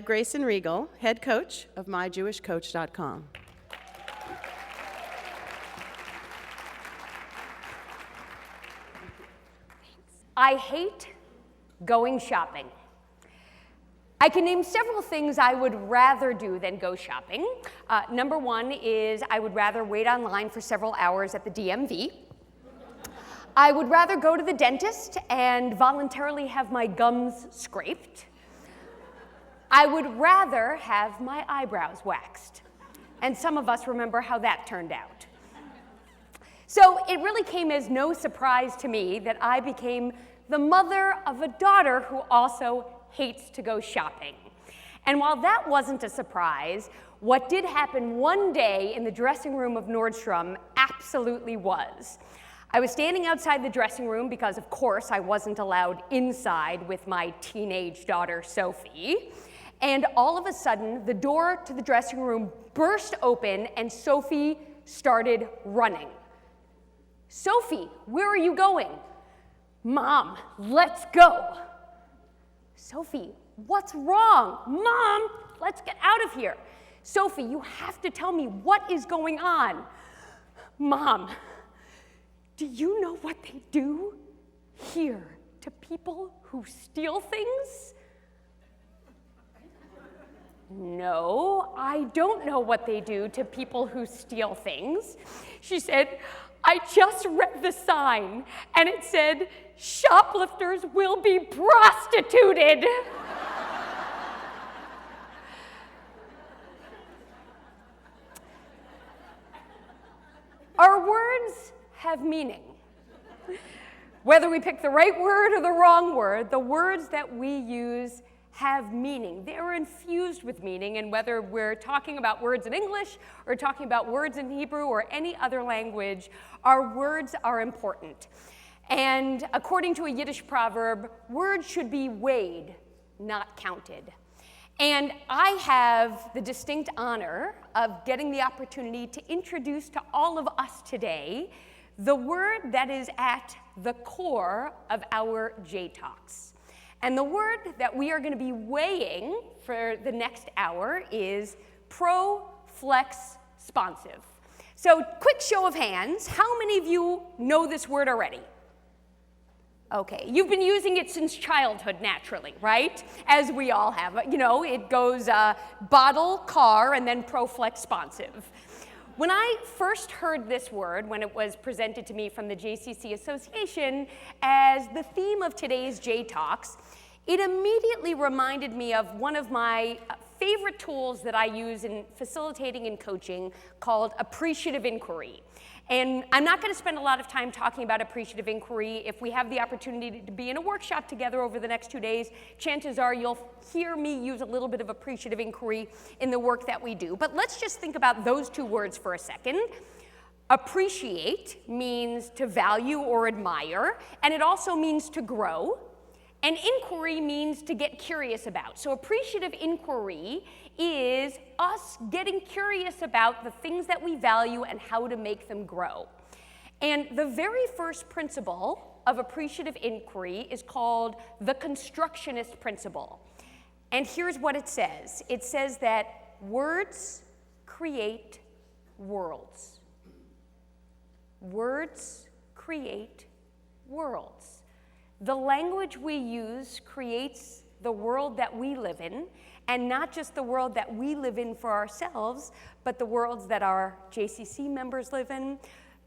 Grayson Riegel, head coach of myjewishcoach.com. I hate going shopping. I can name several things I would rather do than go shopping. Number one is I would rather wait online for several hours at the DMV. I would rather go to the dentist and voluntarily have my gums scraped. I would rather have my eyebrows waxed. And some of us remember how that turned out. So it really came as no surprise to me that I became the mother of a daughter who also hates to go shopping. And while that wasn't a surprise, what did happen one day in the dressing room of Nordstrom absolutely was. I was standing outside the dressing room because, of course, I wasn't allowed inside with my teenage daughter, Sophie. And all of a sudden, the door to the dressing room burst open and Sophie started running. Sophie, where are you going? Mom, let's go. Sophie, what's wrong? Mom, let's get out of here. Sophie, you have to tell me what is going on. Mom, do you know what they do here to people who steal things? No, I don't know what they do to people who steal things. She said, I just read the sign, and it said, shoplifters will be prostituted. Our words have meaning. Whether we pick the right word or the wrong word, the words that we use have meaning. They're infused with meaning, and whether we're talking about words in English or talking about words in Hebrew or any other language, our words are important. And according to a Yiddish proverb, words should be weighed, not counted. And I have the distinct honor of getting the opportunity to introduce to all of us today the word that is at the core of our JTalks. And the word that we are going to be weighing for the next hour is pro-flex-sponsive. So quick show of hands, how many of you know this word already? Okay, you've been using it since childhood, naturally, right? As we all have. You know, it goes bottle, car, and then pro-flex-sponsive. When I first heard this word, when it was presented to me from the JCC Association as the theme of today's JTalks, it immediately reminded me of one of my favorite tools that I use in facilitating and coaching called appreciative inquiry. And I'm not going to spend a lot of time talking about appreciative inquiry. If we have the opportunity to be in a workshop together over the next 2 days, chances are you'll hear me use a little bit of appreciative inquiry in the work that we do. But let's just think about those two words for a second. Appreciate means to value or admire, and it also means to grow. And inquiry means to get curious about. So appreciative inquiry is us getting curious about the things that we value and how to make them grow. And the very first principle of appreciative inquiry is called the constructionist principle. And here's what it says. It says that words create worlds. Words create worlds. The language we use creates the world that we live in, and not just the world that we live in for ourselves, but the worlds that our JCC members live in,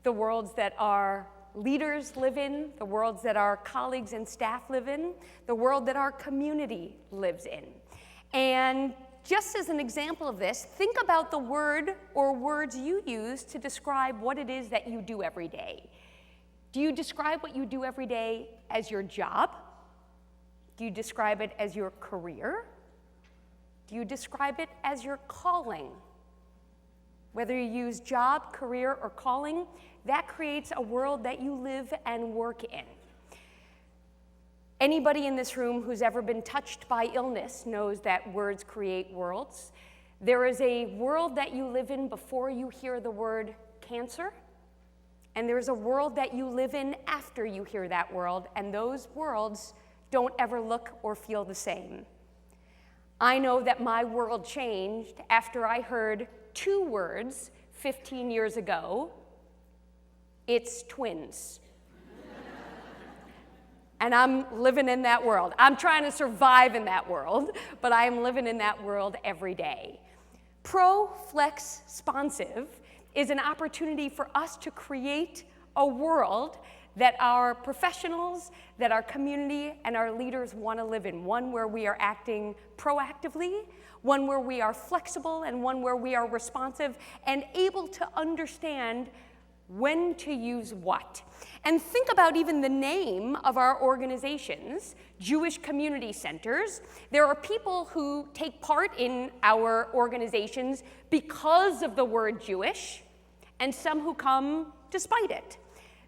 the worlds that our leaders live in, the worlds that our colleagues and staff live in, the world that our community lives in. And just as an example of this, think about the word or words you use to describe what it is that you do every day. Do you describe what you do every day as your job? Do you describe it as your career? Do you describe it as your calling? Whether you use job, career, or calling, that creates a world that you live and work in. Anybody in this room who's ever been touched by illness knows that words create worlds. There is a world that you live in before you hear the word cancer, and there's a world that you live in after you hear that world, and those worlds don't ever look or feel the same. I know that my world changed after I heard 2 words 15 years ago. It's twins. And I'm living in that world. I'm trying to survive in that world, but I am living in that world every day. Pro-flex-sponsive is an opportunity for us to create a world that our professionals, that our community, and our leaders want to live in. One where we are acting proactively, one where we are flexible, and one where we are responsive and able to understand when to use what. And think about even the name of our organizations, Jewish Community Centers. There are people who take part in our organizations because of the word Jewish, and some who come despite it.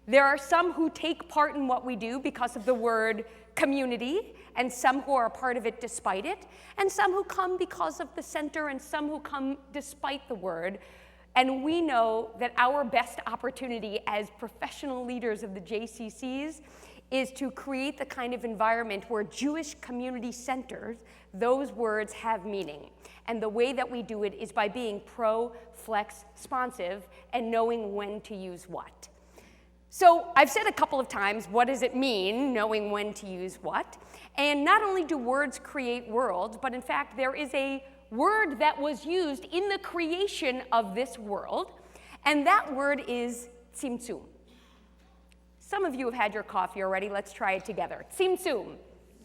There are some who take part in what we do because of the word community, and some who are a part of it despite it, and some who come because of the center, and some who come despite the word. And we know that our best opportunity as professional leaders of the JCCs is to create the kind of environment where Jewish community centers, those words have meaning. And the way that we do it is by being pro-flex-sponsive and knowing when to use what. So I've said a couple of times, what does it mean, knowing when to use what? And not only do words create worlds, but in fact, there is a word that was used in the creation of this world, and that word is tzimtzum. Some of you have had your coffee already. Let's try it together. Tzimtzum.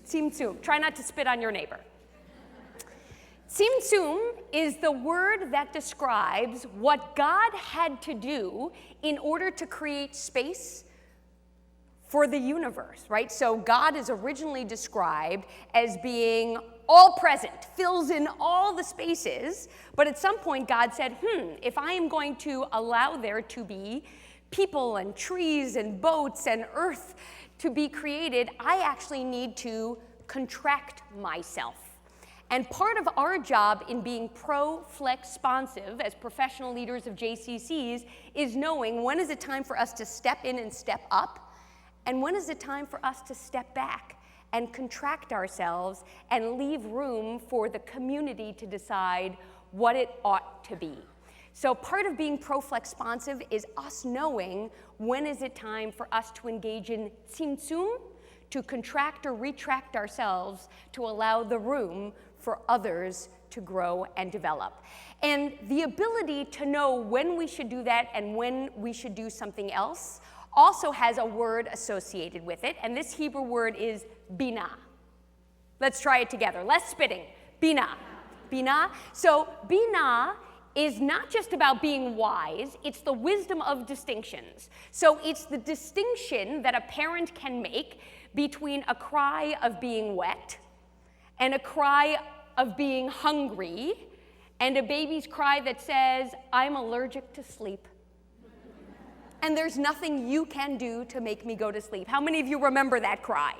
Tzimtzum. Try not to spit on your neighbor. Tzimtzum is the word that describes what God had to do in order to create space for the universe, right? So God is originally described as being all present, fills in all the spaces, but at some point God said, if I am going to allow there to be people and trees and boats and earth to be created, I actually need to contract myself. And part of our job in being pro-flex-sponsive as professional leaders of JCCs is knowing when is it time for us to step in and step up, and when is it time for us to step back and contract ourselves and leave room for the community to decide what it ought to be. So part of being pro-flex-sponsive is us knowing when is it time for us to engage in tzimtzum, to contract or retract ourselves to allow the room for others to grow and develop. And the ability to know when we should do that and when we should do something else also has a word associated with it, and this Hebrew word is binah. Let's try it together. Less spitting. Binah. Binah. So binah is not just about being wise, it's the wisdom of distinctions. So it's the distinction that a parent can make between a cry of being wet and a cry of being hungry and a baby's cry that says, I'm allergic to sleep. And there's nothing you can do to make me go to sleep. How many of you remember that cry,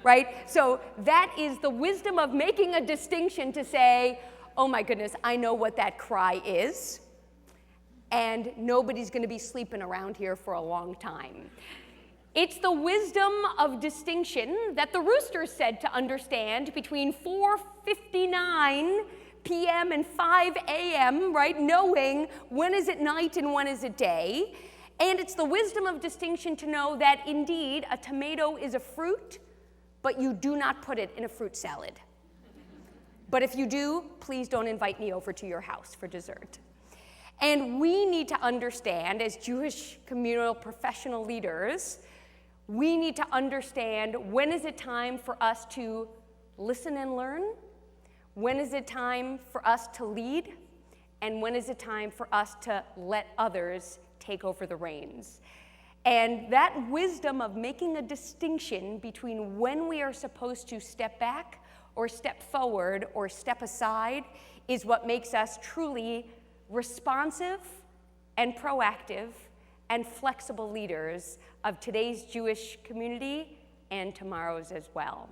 right? So that is the wisdom of making a distinction to say, oh my goodness, I know what that cry is, and nobody's going to be sleeping around here for a long time. It's the wisdom of distinction that the rooster said to understand between 4:59 p.m. and 5 a.m., right? Knowing when is it night and when is it day. And it's the wisdom of distinction to know that indeed a tomato is a fruit, but you do not put it in a fruit salad. But if you do, please don't invite me over to your house for dessert. And we need to understand, as Jewish communal professional leaders, we need to understand when is it time for us to listen and learn, when is it time for us to lead, and when is it time for us to let others take over the reins. And that wisdom of making a distinction between when we are supposed to step back or step forward or step aside is what makes us truly responsive and proactive and flexible leaders of today's Jewish community and tomorrow's as well.